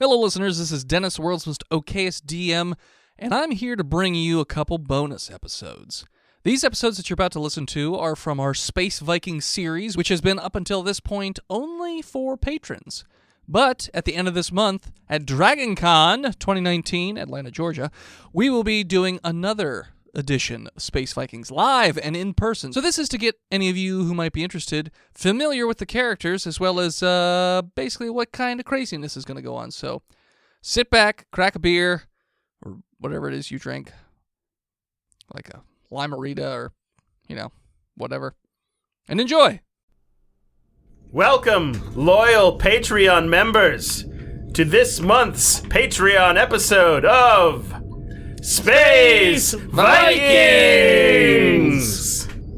Hello, listeners. This is Dennis, world's most okayest DM, and I'm here to bring you a couple bonus episodes. These episodes that you're about to listen to are from our Space Viking series, which has been up until this point only for patrons. But at the end of this month, at DragonCon 2019, Atlanta, Georgia, we will be doing another edition of Space Vikings live and in person. So this is to get any of you who might be interested familiar with the characters, as well as basically what kind of craziness is going to go on. So sit back, crack a beer, or whatever it is you drink, like a limerita or, whatever, and enjoy. Welcome, loyal Patreon members, to this month's Patreon episode of Space Vikings!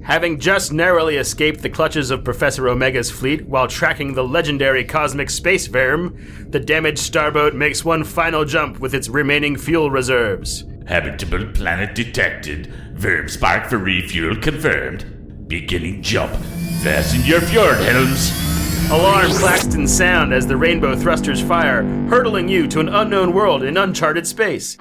Having just narrowly escaped the clutches of Professor Omega's fleet while tracking the legendary cosmic space verm, the damaged starboat makes one final jump with its remaining fuel reserves. Habitable planet detected. Verb spark for refuel confirmed. Beginning jump. Fasten your fjord helms. Alarm Claxton sound as the rainbow thrusters fire, hurtling you to an unknown world in uncharted space.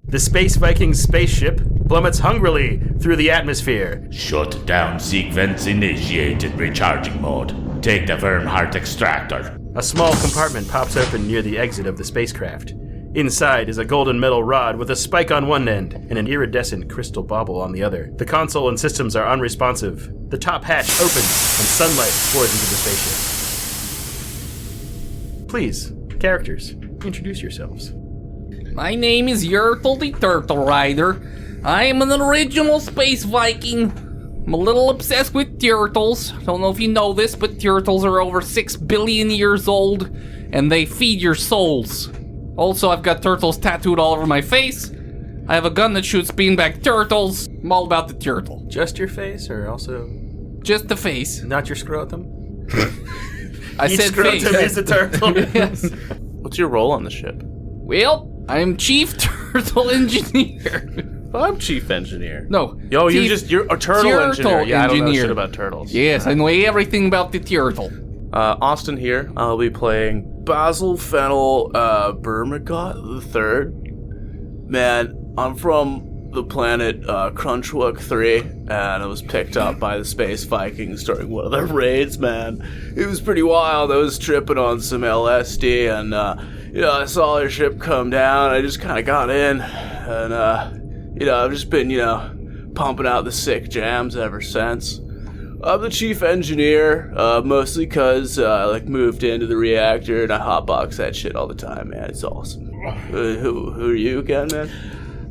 The Space Vikings spaceship plummets hungrily through the atmosphere. Shut down sequence initiated recharging mode. Take the Vernhart extractor. A small compartment pops open near the exit of the spacecraft. Inside is a golden metal rod with a spike on one end and an iridescent crystal bauble on the other. The console and systems are unresponsive. The top hatch opens and sunlight pours into the spaceship. Please, characters, introduce yourselves. My name is Yertle the Turtle Rider. I am an original Space Viking. I'm a little obsessed with turtles. Don't know if you know this, but turtles are over 6 billion years old, and they feed your souls. Also, I've got turtles tattooed all over my face. I have a gun that shoots beanbag turtles. I'm all about the turtle. Just your face, or also... Just the face. Not your scrotum? I said face. Each scrotum is a turtle. Yes. What's your role on the ship? Well, I'm Chief Turtle Engineer. I'm Chief Engineer. No. Yo, you're a turtle engineer. Yeah, I don't know shit about turtles. Yes, I know everything about the turtle. Austin here. I'll be playing Basil Fennel Burmagott III. Man, I'm from the planet Crunchwook 3, and I was picked up by the Space Vikings during one of their raids, man. It was pretty wild. I was tripping on some LSD, and I saw their ship come down. I just kind of got in, and I've just been pumping out the sick jams ever since. I'm the chief engineer, mostly because I moved into the reactor and I hotbox that shit all the time, man. It's awesome. Who are you again, man?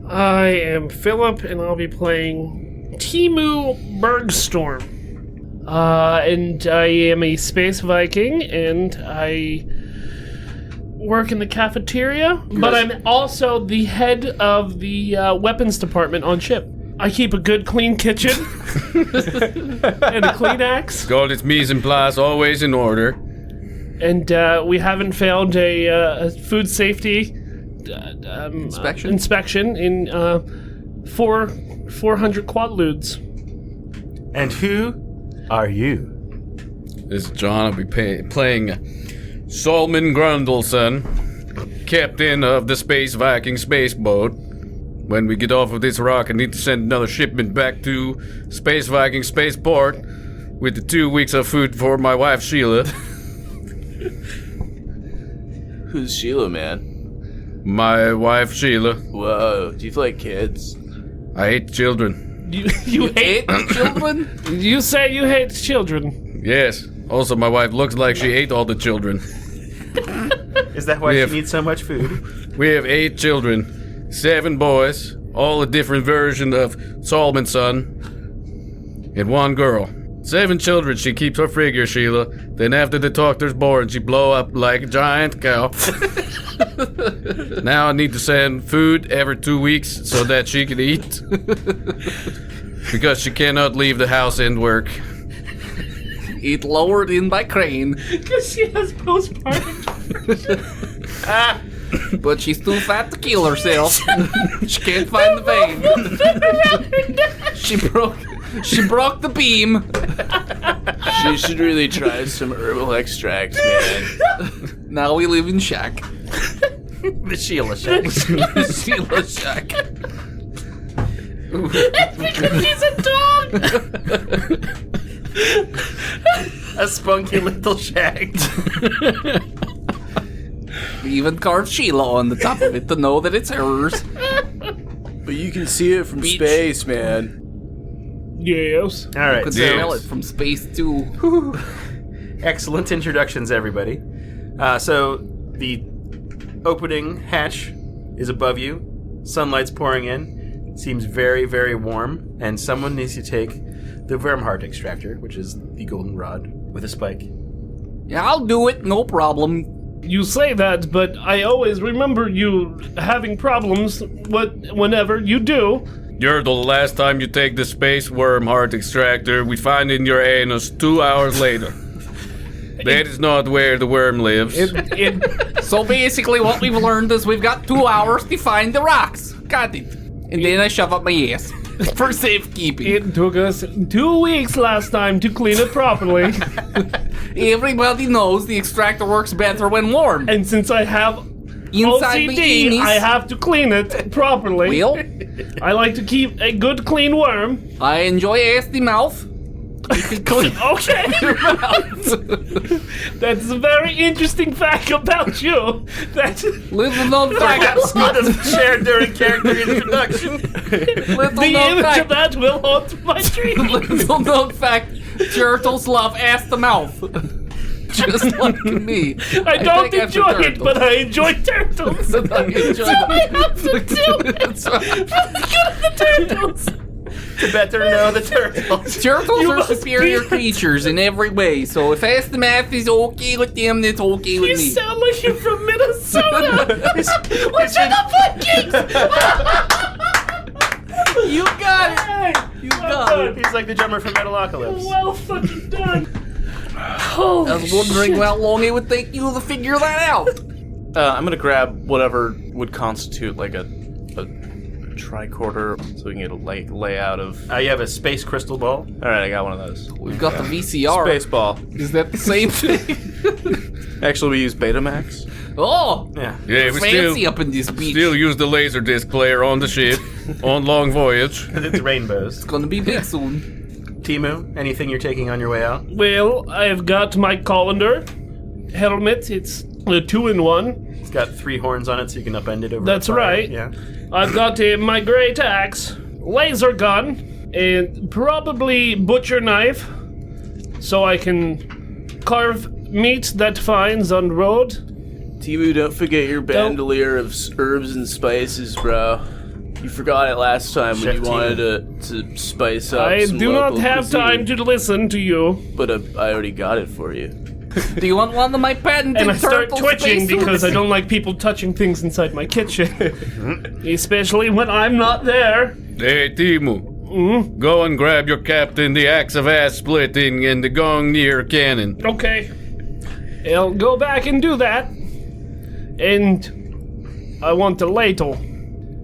I am Philip, and I'll be playing Timu Bergstorm. And I am a Space Viking, and I work in the cafeteria, but I'm also the head of the weapons department on ship. I keep a good, clean kitchen and a clean axe. Got its mise en place always in order. And we haven't failed a food safety inspection in 400 quadludes. And who are you? This is John. I'll be playing Solomon Grundleson, captain of the Space Viking space boat. When we get off of this rock, I need to send another shipment back to Space Viking spaceport with the 2 weeks of food for my wife, Sheila. Who's Sheila, man? My wife, Sheila. Whoa, do you like kids? I hate children. You hate children? You say you hate children. Yes. Also, my wife looks like she ate all the children. Is that why she needs so much food? We have 8 children. 7 boys, all a different version of Solomon's son, and 1 girl. 7 children, she keeps her figure, Sheila. Then after the doctor's born, she blow up like a giant cow. Now I need to send food every 2 weeks so that she can eat. Because she cannot leave the house and work. It lowered in by crane. Because she has postpartum. But she's too fat to kill herself. She can't find the vein. She broke the beam. She should really try some herbal extracts, man. Now we live in shack. The Sheila shack. The Sheila shack. Because he's a dog. A spunky little shack. We even carved Sheila on the top of it to know that it's hers. But you can see it from space, man. Yes. All right, Could so smell it from space too. excellent introductions, everybody. So the opening hatch is above you. Sunlight's pouring in. It seems very, very warm, and someone needs to take the Vermheart extractor, which is the golden rod with a spike. Yeah, I'll do it. No problem. You say that, but I always remember you having problems whenever you do. Yertle, the last time you take the space worm heart extractor, we find it in your anus 2 hours later. That is not where the worm lives. So basically what we've learned is we've got 2 hours to find the rocks. Got it. And then I shove up my ass. For safekeeping. It took us 2 weeks last time to clean it properly. Everybody knows the extractor works better when warm. And since I have Inside OCD, bikinis. I have to clean it properly. Well, I like to keep a good clean worm. I enjoy ass the mouth. You can clean Okay. your mouth. That's a very interesting fact about you. Little known fact. Shared during character introduction. Little The known image fact. of that will haunt my dream. Little known fact. Turtles love ass the mouth. Just like me. I don't take after enjoy it, turtles. but I enjoy turtles. I enjoy I have to do it. That's right. For the good of the turtles. To better know the turtles. Turtles You are must superior be- creatures in every way, so if ass the math is okay with them, then it's okay with You me. sound like you're from Minnesota. What's in the Vikings? You got it! You got it! He's like the drummer from Metalocalypse. Well fucking done. Holy I was wondering how long it would take you to figure that out. I'm gonna grab whatever would constitute like a tricorder, so we can get a layout of. You have a space crystal ball. All right, I got one of those. We've got the VCR. Space ball. Is that the same thing? Actually, we use Betamax. Oh! Yeah. Yeah, we Fancy up in this beach. still use the Laserdisc player on the ship on long voyage. It's rainbows. It's gonna be big soon. Timu, anything you're taking on your way out? Well, I've got my colander helmet. It's a 2-in-1. It's got 3 horns on it, so you can upend it over. That's the fire. right. Yeah. I've got my great axe, laser gun, and probably butcher knife, so I can carve meat that finds on the road. Timu, don't forget your bandolier of herbs and spices, bro. You forgot it last time when Chef you wanted to spice up I some do not local have cuisine, time to listen to you. But I already got it for you. Do you want one of my patented And I start turtle twitching spacesuits? because I don't like people touching things inside my kitchen. Especially when I'm not there. Hey, Timu. Go and grab your captain, the axe of ass splitting, and the Gongnir cannon. Okay. I'll go back and do that. And I want a ladle.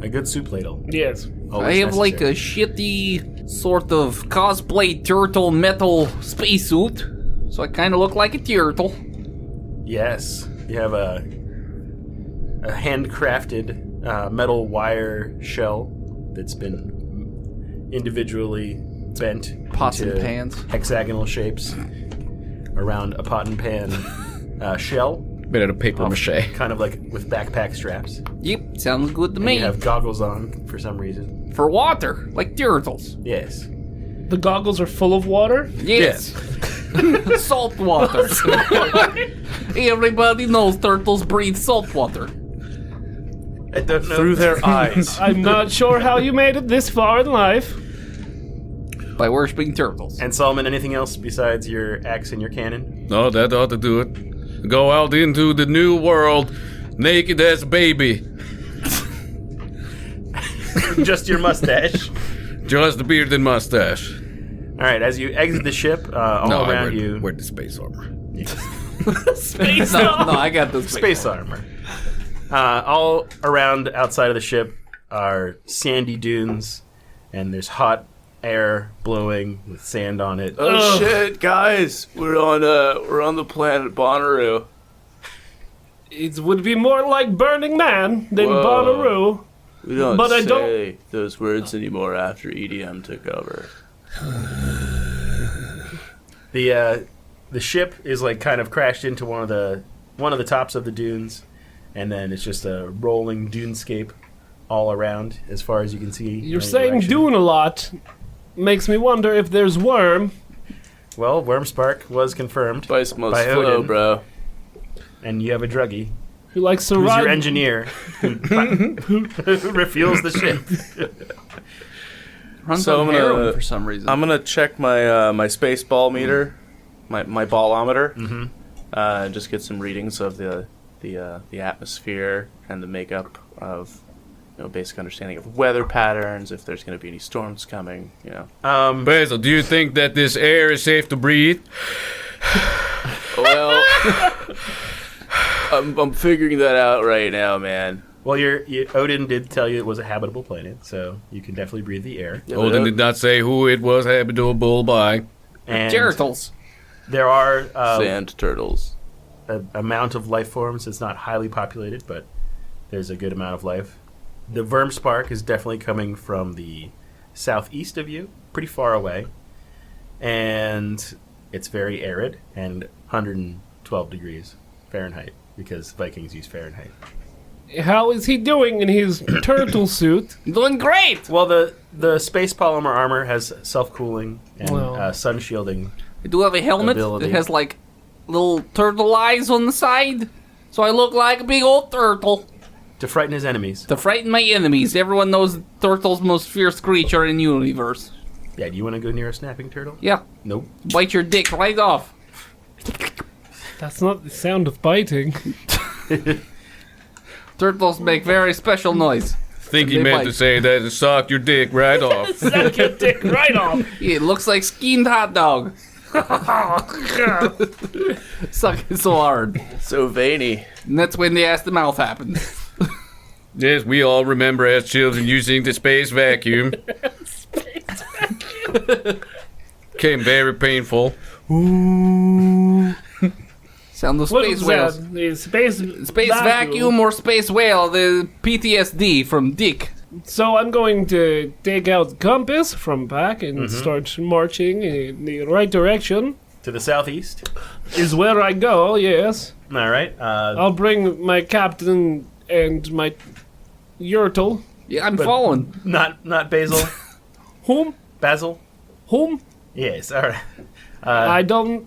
A good soup ladle. Yes. I Always have like a necessary. shitty sort of cosplay turtle metal spacesuit, so I kind of look like a turtle. Yes. You have a handcrafted metal wire shell that's been individually bent Pots into and pans. hexagonal shapes around a pot and pan shell, Made out of paper mache. kind of like with backpack straps. Yep, sounds good to And me. you have goggles on for some reason. For water, like turtles. Yes. The goggles are full of water. Yes. Salt water. Everybody knows turtles breathe salt water. I don't know. Through their eyes. I'm not sure how you made it this far in life. By worshipping turtles. And Solomon, anything else besides your axe and your cannon? No, that ought to do it. Go out into the new world, naked as a baby. Just your mustache. Just the beard and mustache. All right, as you exit the ship, all around you, Wear the space armor. Space No, I got this. space armor. All around outside of the ship are sandy dunes, and there's hot air blowing with sand on it. Oh shit, guys! We're on the planet Bonnaroo. It would be more like Burning Man than Whoa. Bonnaroo. We don't But I say don't- those words anymore after EDM took over. The ship is like kind of crashed into one of the tops of the dunes, and then it's just a rolling dunescape all around as far as you can see. You're in any saying direction. dune a lot. Makes me wonder if there's worm. Well, Wormspark was confirmed, Spice must By flow, Odin. bro. and you have a druggie Who likes to who's ride. your engineer who refuels the ship. Runs So on I'm gonna- heroin for some reason. I'm gonna check my my space ball meter, my ballometer, and just get some readings of the atmosphere and the makeup of, basic understanding of weather patterns, if there's going to be any storms coming, Basil, do you think that this air is safe to breathe? Well, I'm figuring that out right now, man. Well, Odin did tell you it was a habitable planet, so you can definitely breathe the air. Yeah, Odin but did not say who it was habitable by. And turtles. there are sand turtles. a amount of life forms. It's not highly populated, but there's a good amount of life. The Wormspark is definitely coming from the southeast of you, pretty far away, and it's very arid and 112 degrees Fahrenheit because Vikings use Fahrenheit. How is he doing in his turtle suit? Doing great! Well, the space polymer armor has self-cooling and Well. sun shielding. I do have a helmet Ability. that has like little turtle eyes on the side, so I look like a big old turtle. To frighten his enemies. To frighten my enemies. Everyone knows turtle's most fierce creature in the universe. Yeah, do you want to go near a snapping turtle? Yeah, Nope. bite your dick right off. That's not the sound of biting. Turtles make very special noise. Think he They meant bite. to say that it sucked your dick right off. Suck your dick right off. Yeah, it looks like skinned hot dog. Suck it so hard. So veiny. And that's when the ass to mouth happens. Yes, we all remember as children using the space vacuum. Came very painful. Sound of What space is whales. that? The space Space vacuum or space whale, the PTSD from Dick. So I'm going to take out the compass from back and start marching in the right direction. To the southeast. Is where I go, yes. All right. I'll bring my captain and my Yurtle. Yeah, I'm following. Not Basil. Whom? Basil. Whom? Yes. All right. I don't...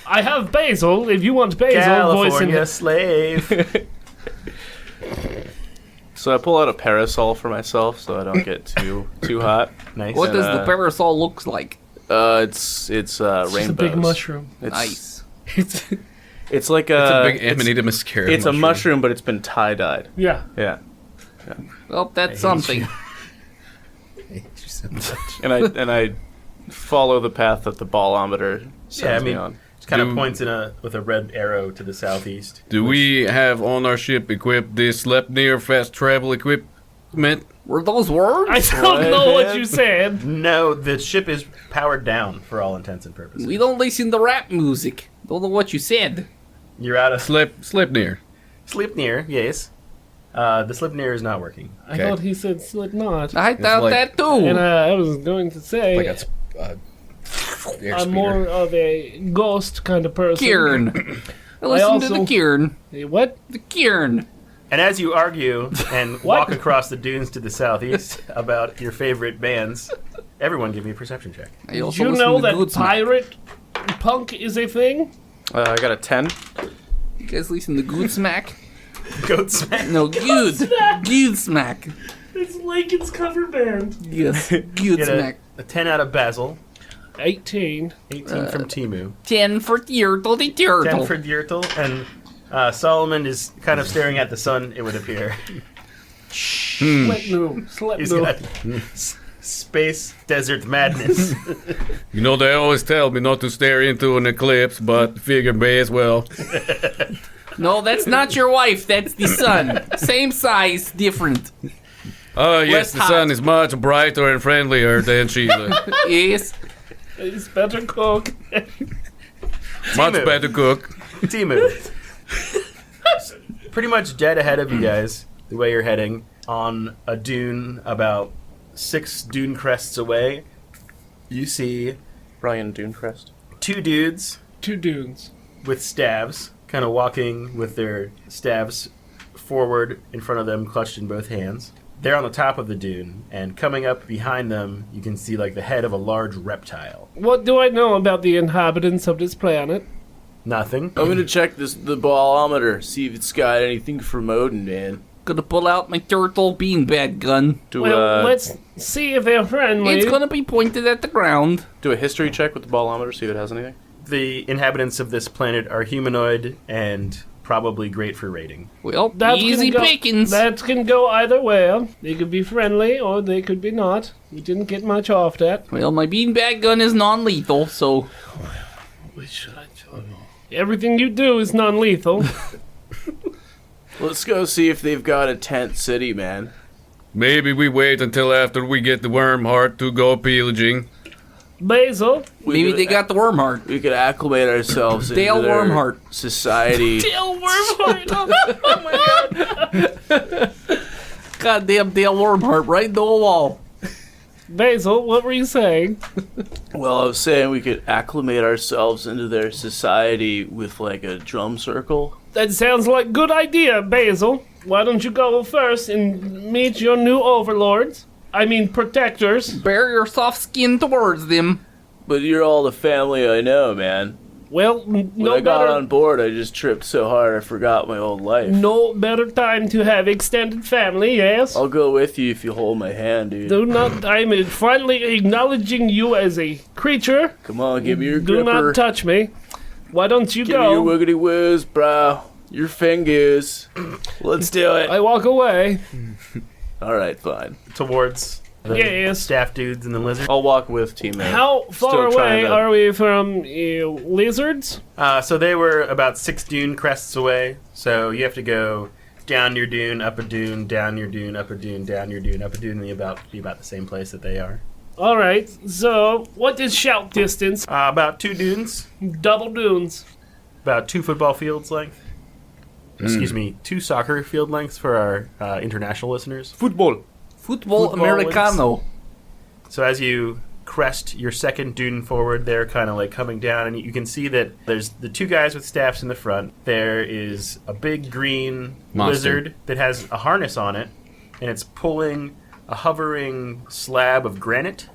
I have Basil, if you want Basil voicing California it. slave. So I pull out a parasol for myself so I don't get too hot. Nice. What does the uh, parasol looks like? It's It's rainbows. a big mushroom. It's, Nice. It's, It's like It's a big Amanita muscaria. It's a mushroom, but it's been tie-dyed. Yeah. Yeah. Well, that's something. And I follow the path that the ballometer sends me on. It kind of points with a red arrow to the southeast. Do we have on our ship equipped this Sleipnir fast travel equipment? Were those words? I don't know what you said. No, the ship is powered down for all intents and purposes. We don't listen to rap music. Don't know what you said. You're out of Sleipnir. Sleipnir, yes. The Sleipnir is not working. I thought he said Slipknot. I thought like- that too. And I was going to say, Like I'm more of a ghost kind of person. Kieran. Listen to the Kieran. What? The Kieran. And as you argue and walk across the dunes to the southeast about your favorite bands, everyone give me a perception check. I Did also you listen know to that Goodsmack. pirate punk is a thing? I got a 10. You guys listen to Goodsmack? Goat smack. No, Goodsmack. It's Lincoln's cover band. Yes, Get Goodsmack. a 10 out of Basil, 18. 18 from Timu, 10 for Turtle the 10 Turtle. for Dyrtle, and Solomon is kind of staring at the sun, it would appear. Slipknot. He's got space desert madness. You know, they always tell me not to stare into an eclipse, but figure may as well. No, that's not your wife. That's the sun. Same size, different. Oh, yes, Less the hot. sun is much brighter and friendlier than Sheila. Yes. He's better cook. Much better cook. Timu. Pretty much dead ahead of you guys, the way you're heading, on a dune about 6 dune crests away. You see Brian Dunecrest. 2 dudes 2 dunes. with staves, kind of walking with their staves forward in front of them, clutched in both hands. They're on the top of the dune, and coming up behind them, you can see like the head of a large reptile. What do I know about the inhabitants of this planet? Nothing. I'm gonna check the ballometer, see if it's got anything from Odin, man. Gonna pull out my turtle beanbag gun. Well, let's see if they're friendly. It's gonna be pointed at the ground. do a history check with the ballometer, see if it has anything. The inhabitants of this planet are humanoid and probably great for raiding. Well, That easy can go- pickings. That can go either way. They could be friendly or they could be not. We didn't get much off that. Well, my beanbag gun is non-lethal, so Everything you do is non-lethal. Let's go see if they've got a tent city, man. Maybe we wait until after we get the worm heart to go pillaging. Basil, maybe they got the worm heart. We could acclimate ourselves Dale into their Wormheart. society. Dale Wormheart. Oh my god. Goddamn Dale Wormheart right into a wall. Basil, what were you saying? Well, I was saying we could acclimate ourselves into their society with like a drum circle. That sounds like a good idea, Basil. Why don't you go first and meet your new overlords? I mean, protectors. Bear your soft skin towards them. But you're all the family I know, man. Well, When no I got better, on board, I just tripped so hard I forgot my old life. no better time to have extended family, yes? I'll go with you if you hold my hand, dude. Do not, I'm finally acknowledging you as a creature. Come on, give me your Do gripper. not touch me. Why don't you Give me your go? wiggity whiz, bro. Your fingers. Let's do it. I walk away. All right, fine. Towards the Yes. staff dudes and the lizard. I'll walk with teammate. How far Still away trying to- are we from lizards? So they were about 6 dune crests away. So you have to go down your dune, up a dune, down your dune, up a dune, down your dune, up a dune, and be about the same place that they are. All right. So, what is shout distance? About 2 dunes, Double dunes. about 2 football fields length. Excuse me, 2 soccer field lengths for our international listeners. Football. Football Football Americano. So as you crest your second dune forward, they're kind of like coming down, and you can see that there's the 2 guys with staffs in the front. There is a big green Monster. lizard that has a harness on it, and it's pulling a hovering slab of granite.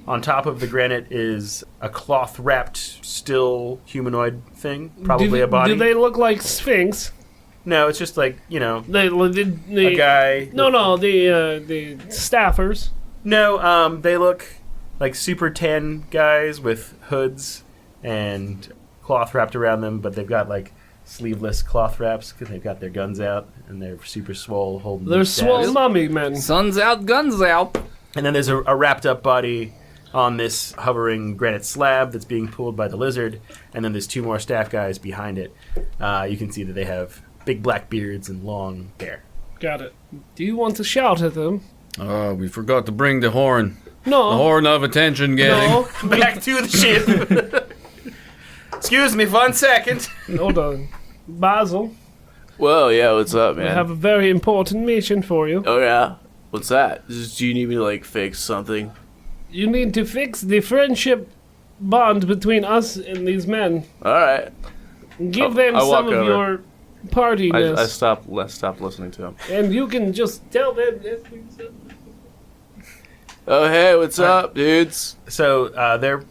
On top of the granite is a cloth-wrapped, still humanoid thing, probably do, a body. Do they look like Sphinx? No, it's just like, you know, The a guy. No, the staffers. No, they look like super tan guys with hoods and cloth wrapped around them, but they've got like sleeveless cloth wraps because they've got their guns out and they're super swole holding They're these swole stabs. mummy men. Sun's out, guns out. And then there's a wrapped up body on this hovering granite slab that's being pulled by the lizard. And then there's 2 more staff guys behind it. You can see that they have big black beards and long hair. Got it. Do you want to shout at them? We forgot to bring the horn. No. The horn of attention getting. No. Back to the ship. Excuse me 1 second. Hold on. Basil, Whoa, yeah, what's up, I man? have a very important mission for you. Oh, yeah? What's that? Do you need me to, like, fix something? You need to fix the friendship bond between us and these men. Alright. Give them I walk some of over. your partiness. I stopped listening to him. And you can just tell them that we said. Oh, hey, what's up, dudes? So they're,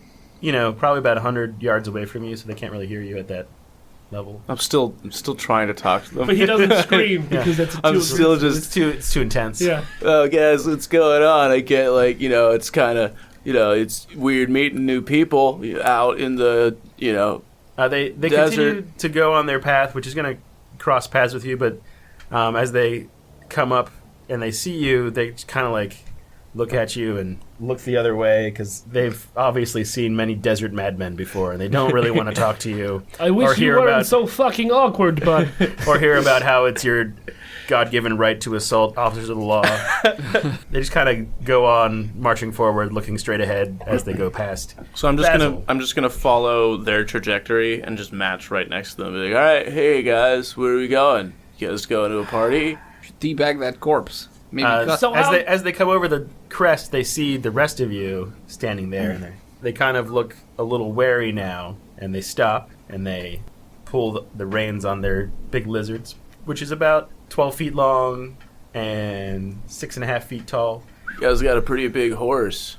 probably about 100 yards away from you, so they can't really hear you at that level. I'm still trying to talk to them. But he doesn't scream because that's a I'm still just, It's too intense. Yeah. oh, guys, what's going on? I get, like, it's kind of, it's weird meeting new people out in the, They Desert. continue to go on their path, which is going to cross paths with you, but as they come up and they see you, they kind of like look at you and look the other way because they've obviously seen many desert madmen before and they don't really want to talk to you. I wish you weren't so fucking awkward, bud. or hear about how it's your God-given right to assault officers of the law. They just kind of go on marching forward, looking straight ahead as they go past. So I'm Basil. just gonna follow their trajectory and just match right next to them. Be like, all right, hey guys, where are we going? You guys going to a party? Should teabag that corpse. Maybe cut. So as they come over the crest, they see the rest of you standing there, and they kind of look a little wary now, and they stop and they pull the reins on their big lizards, which is about 12 feet long and 6.5 feet tall. You guys got a pretty big horse.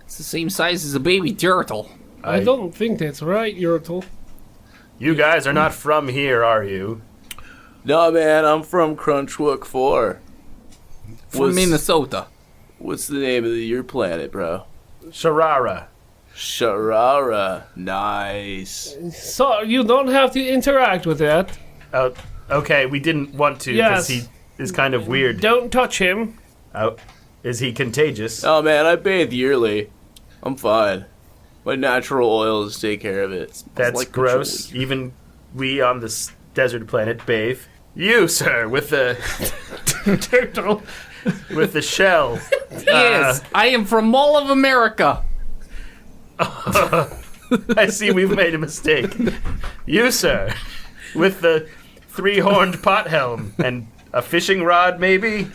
It's the same size as a baby turtle. I don't think that's right, Yurtle. You guys are not from here, are you? No, man, I'm from Crunchwook 4. From Minnesota. What's the name of your planet, bro? Sharara. Sharara. Nice. So you don't have to interact with that. Okay, we didn't want to because Yes. he is kind of weird. Don't touch him. Is he contagious? Oh, man, I bathe yearly. I'm fine. My natural oils take care of it. Smells That's like gross. patchouli. Even we on this desert planet bathe. You, sir, with the Turtle. with the shell. Yes, I am from all of America. I see we've made a mistake. You, sir, with the 3-horned pot helm and a fishing rod, maybe?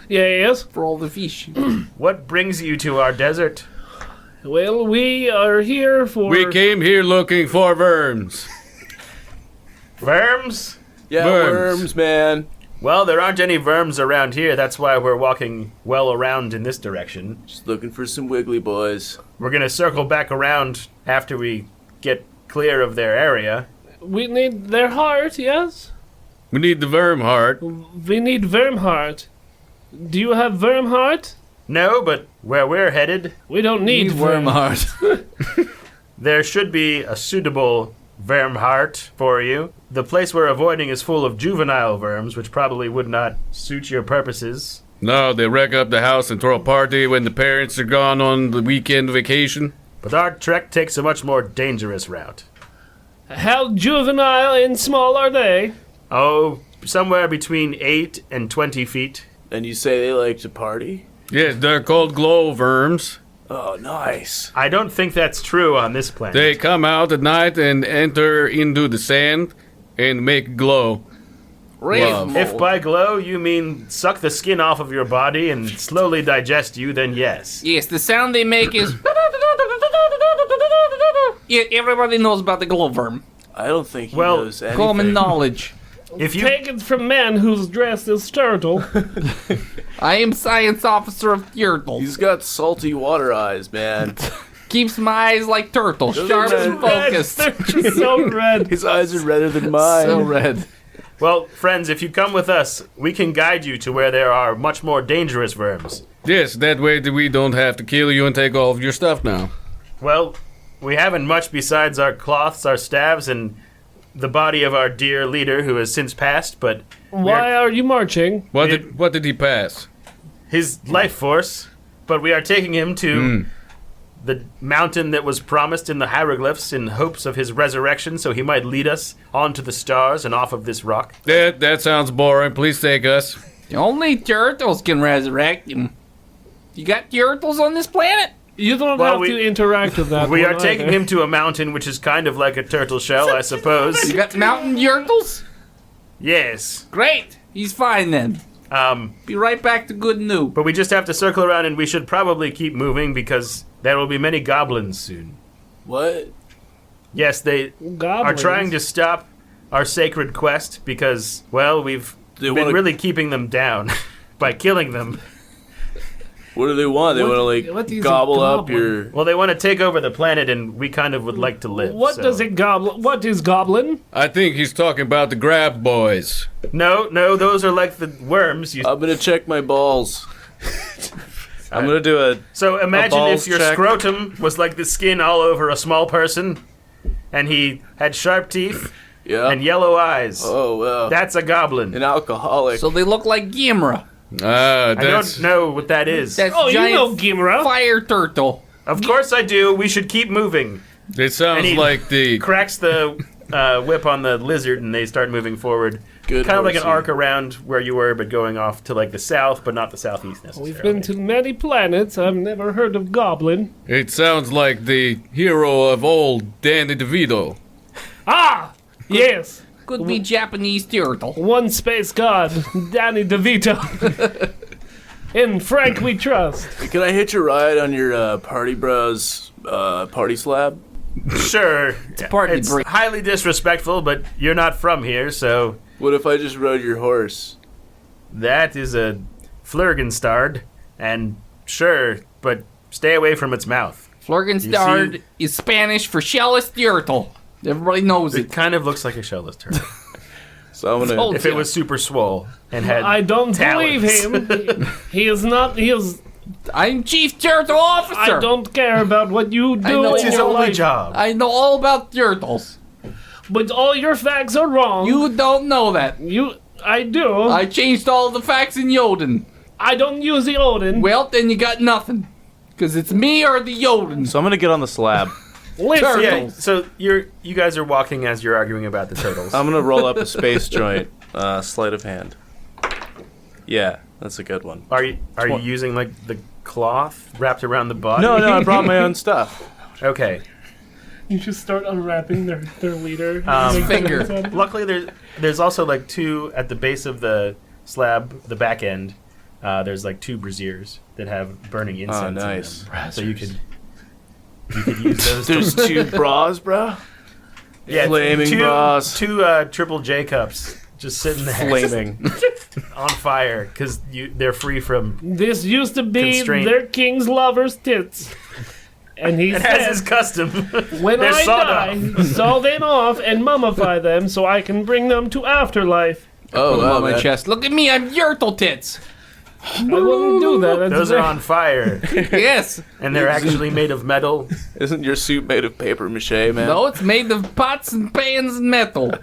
Yes. For all the fish. What brings you to our desert? Well, we are here for. We came here looking for worms. Worms? Yeah, Worms. worms, man. Well, there aren't any worms around here. That's why we're walking well around in this direction. Just looking for some wiggly boys. We're going to circle back around after we get clear of their area. We need their heart, yes? We need the worm heart. We need Vermheart. Do you have Vermheart? No, but where we're headed, We don't need Wormheart. there should be a suitable Vermheart for you. The place we're avoiding is full of juvenile worms, which probably would not suit your purposes. No, they wreck up the house and throw a party when the parents are gone on the weekend vacation. But our trek takes a much more dangerous route. How juvenile and small are they? Oh, somewhere between 8 and 20 feet. And you say they like to party? Yes, they're called glow worms. Oh, nice. I don't think that's true on this planet. They come out at night and enter into the sand and make glow. Rave. If by glow you mean suck the skin off of your body and slowly digest you, then yes. Yes, the sound they make is. Yeah, everybody knows about the glowworm. I don't think he Well, knows anything. Common knowledge. If you Take it from man who's dressed as turtle. I am science officer of turtles. He's got salty water eyes, man. Keeps my eyes like turtle, sharp and focused. They're just so red. His eyes are redder than mine. So red. Well, friends, if you come with us, we can guide you to where there are much more dangerous worms. Yes, that way that we don't have to kill you and take all of your stuff now. Well, we haven't much besides our cloths, our staves, and the body of our dear leader who has since passed, but Why are you marching? What did he pass? his life force, but we are taking him to the mountain that was promised in the hieroglyphs in hopes of his resurrection, so he might lead us onto the stars and off of this rock. That sounds boring. Please take us. Only turtles can resurrect him. You got turtles on this planet? You don't have to interact with that. We one are taking either. him to a mountain which is kind of like a turtle shell, I suppose. You got mountain turtles? Yes. Great. He's fine then. Be right back to good new. But we just have to circle around, and we should probably keep moving because there will be many goblins soon. What? Yes, they are trying to stop our sacred quest because, well, we've been really keeping them down by killing them. What do they want? They want to, what is gobble a up goblin? your... Well, they want to take over the planet, and we kind of would like to live. What so. does it goblin? What is goblin? I think he's talking about the grab boys. No, those are like the worms. I'm going to check my balls. I'm going to do a... So imagine balls if your check. scrotum was like the skin all over a small person, and he had sharp teeth Yeah. and yellow eyes. Oh, well. That's a goblin. An alcoholic. So they look like Gimra. I That's... don't know what that is. That's Oh, you giant know Gimra. fire turtle. Of course I do. We should keep moving. It sounds And he like the... cracks the whip on the lizard, and they start moving forward. Good Kind of like an horsey. arc around where you were, but going off to like the south, but not the southeast necessarily. We've been to many planets. I've never heard of goblin. It sounds like the hero of old, Danny DeVito. Ah, yes. Could be Japanese turtle. One space god, Danny DeVito. In Frank we trust. Can I hitch a ride on your Party Bros party slab? Sure. party It's break. highly disrespectful, but you're not from here, so What if I just rode your horse? that is a Flurgenstard, and sure, but stay away from its mouth. Flurgenstard is Spanish for shellless turtle. Everybody knows It it. kind of looks like a shellless turtle. So I'm gonna. Oh, If it was super swole and had I don't talons. believe him. He is not. He is. I'm Chief Turtle Officer. I don't care about what you do know It's in his your only life. job. I know all about turtles. But all your facts are wrong. You don't know that. I do. I changed all the facts in Yoden. I don't use the Odin. Well, then you got nothing. Because it's me or the Yodens. So I'm gonna get on the slab. Listen, Yeah, so you guys are walking as you're arguing about the turtles. I'm gonna roll up a space joint. Sleight of hand. Yeah, that's a good one. Are you using like the cloth wrapped around the body? No, I brought my own stuff. Okay. you just start unwrapping their leader. Finger. Luckily, there's also like two at the base of the slab, the back end. There's like two braziers that have burning incense. nice. In them. So you could use those. There's two bras, bro. Yeah, flaming two, bras. Two Triple J cups just sitting there, Flaming. on fire because they're free from. This used to be Constraint. their king's lover's tits. And he It has his said, custom. when They're I sawed die, saw them off and mummify them so I can bring them to afterlife. Oh, Put 'em wow, on my man. chest. Look at me, I'm Yurtle Tits. I wouldn't do that. That's Those are very- on fire, Yes. and they're actually made of metal. Isn't your suit made of paper mache, man? No, it's made of pots and pans and metal.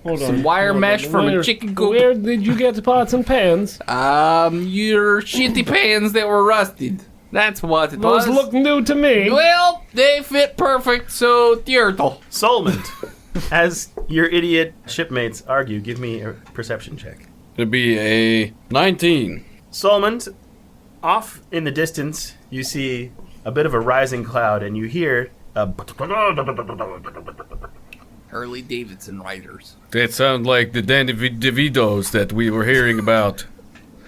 Hold Some on, wire hold mesh on. from a Where- chicken coop. Where did you get pots and pans? Your shitty pans that were rusted. That's what it Those was. look new to me. Well, they fit perfect, so Turtle. Solment. As your idiot shipmates argue, give me a perception check. It'd be a 19. Solmond, off in the distance, you see a bit of a rising cloud, and you hear a Harley Davidson riders. That sounds like the Danny DeVitos that we were hearing about.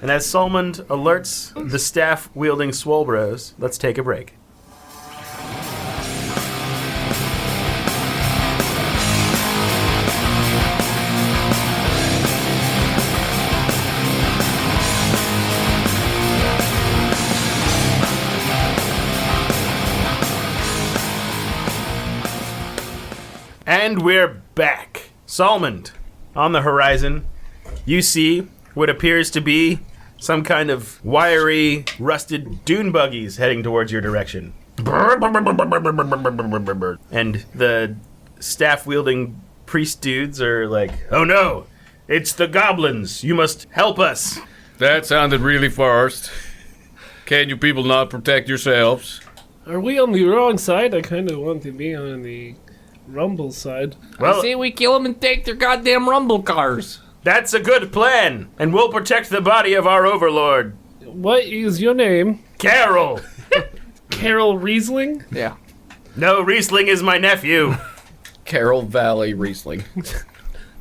and as Solmond alerts the staff-wielding Swolbros, let's take a break. And we're back. Solmond, on the horizon, you see what appears to be some kind of wiry, rusted dune buggies heading towards your direction. And the staff-wielding priest dudes are like, "Oh no, it's the goblins. You must help us." That sounded really fast. Can you people not protect yourselves? Are we on the wrong side? I kind of want to be on the Rumble side. Well, I say we kill them and take their goddamn rumble cars. that's a good plan, and we'll protect the body of our overlord, What is your name? Carol. Carol Riesling? Yeah. No, Riesling is my nephew. Carroll Valley Riesling.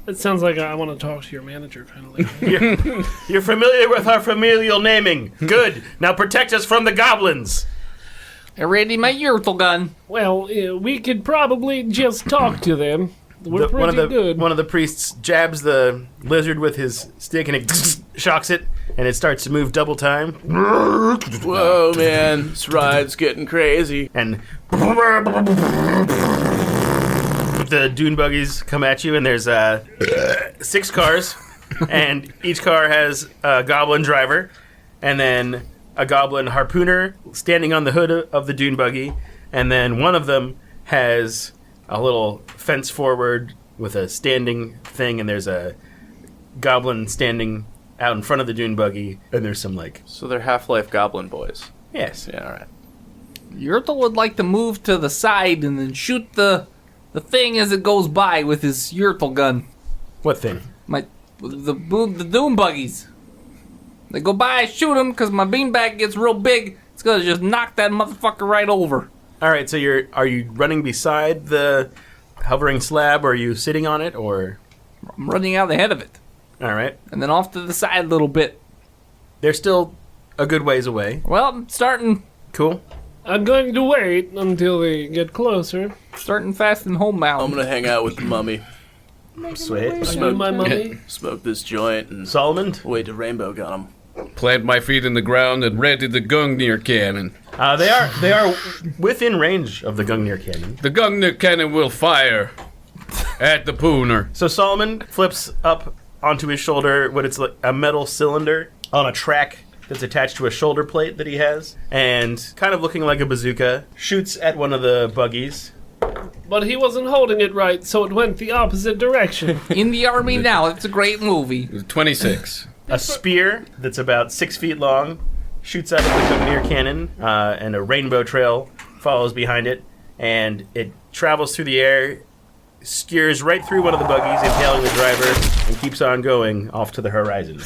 That sounds like I want to talk to your manager, kind of like. You're familiar with our familial naming. Good. Now protect us from the goblins. I ready my Yurtle gun. Well, we could probably just talk to them. We're pretty good. One of the priests jabs the lizard with his stick and it shocks it, and it starts to move double time. Whoa, man, this ride's getting crazy. And the dune buggies come at you, and there's 6 cars, and each car has a goblin driver, and then a goblin harpooner standing on the hood of the dune buggy, and then one of them has a little fence forward with a standing thing, and there's a goblin standing out in front of the dune buggy, and there's some like... So they're Half-Life Goblin boys. Yes. Yeah, alright. Yurtle would like to move to the side and then shoot the thing as it goes by with his Yurtle gun. What thing? The doom buggies. They go by, I shoot them, because my beanbag gets real big. It's going to just knock that motherfucker right over. All right, so are you running beside the hovering slab, or are you sitting on it, or? I'm running out ahead of it. All right. And then off to the side a little bit. They're still a good ways away. Well, I'm starting Cool. I'm going to wait until they get closer. fast and homebound. I'm gonna hang out with the mummy. Sweet. Are you my mummy? Smoke this joint and Solomon? wait to Rainbow got him. Plant my feet in the ground and ready the Gungnir cannon. They are within range of the Gungnir cannon. The Gungnir cannon will fire at the pooner. So Solomon flips up onto his shoulder what it's like a metal cylinder on a track that's attached to a shoulder plate that he has, and kind of looking like a bazooka, shoots at one of the buggies. But he wasn't holding it right, so it went the opposite direction. In the Army Now. It's a great movie. 26. A spear that's about 6 feet long shoots out of the Gungnir cannon, and a rainbow trail follows behind it, and it travels through the air, skewers right through one of the buggies, impaling the driver, and keeps on going off to the horizon.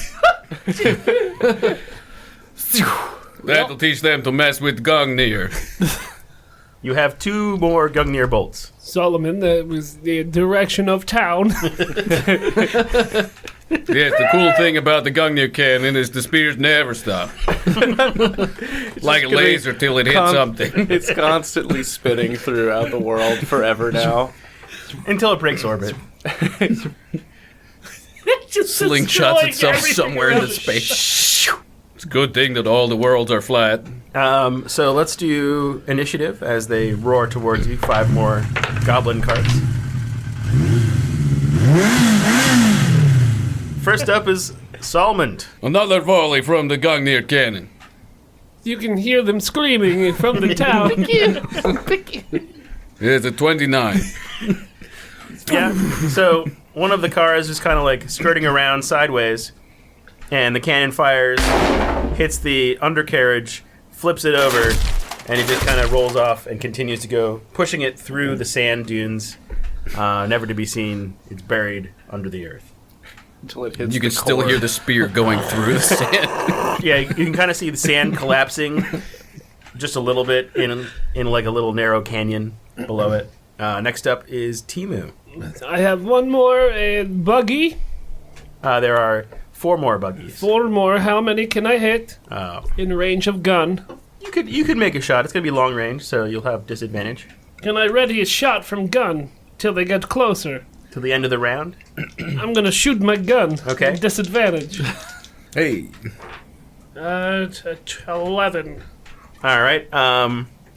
That'll teach them to mess with Gungnir. You have 2 more Gungnir bolts. Solomon, that was the direction of town. Yes, the cool thing about the Gungnir cannon is the spears never stop. Like a laser till it hits something. It's constantly spinning throughout the world forever now. Until it breaks orbit. Just Slingshots destroying itself everything somewhere into around it. space. It's a good thing that all the worlds are flat. So let's do initiative as they roar towards you. 5 more goblin carts. First up is Solomon. Another volley from the Gungnir cannon. You can hear them screaming from the town. It's a 29. Yeah. So one of the cars is kind of like skirting around sideways, and the cannon fires, hits the undercarriage, flips it over, and it just kind of rolls off and continues to go, pushing it through the sand dunes, never to be seen. It's buried under the earth. Until it hits You can the still core. hear the spear going through the sand. Yeah, you can kind of see the sand collapsing just a little bit in like a little narrow canyon below it. Next up is Timu. I have one more buggy. There are 4 more buggies. 4 more. How many can I hit Oh. in range of gun? You could make a shot. It's gonna be long range, so you'll have disadvantage Can I ready a shot from gun till they get closer? till the end of the round. I'm gonna shoot my gun. Okay. At disadvantage. Hey. 11. All right.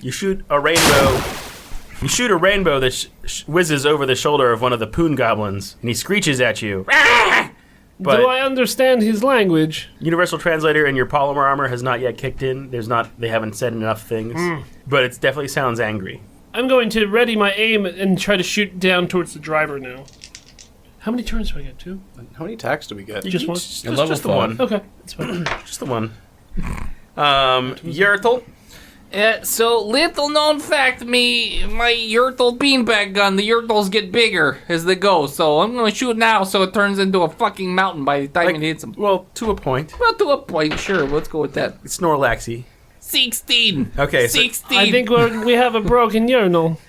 You shoot a rainbow. You shoot a rainbow that whizzes over the shoulder of one of the poon goblins, and he screeches at you. But Do I understand his language? Universal Translator and your polymer armor has not yet kicked in. They haven't said enough things, but it definitely sounds angry. I'm going to ready my aim and try to shoot down towards the driver now. How many turns do I get? 2? How many attacks do we get? Just one? Just level the 5. one. Okay, that's fine. Just the one. Yertle. So, little known fact, my Yurtle beanbag gun, the Yurtles get bigger as they go, so I'm gonna shoot now so it turns into a fucking mountain by the time it hits them. Well, to a point. Well, to a point, sure, let's go with that. Snorlaxy. 16! Okay, so 16! I think we have a broken urinal.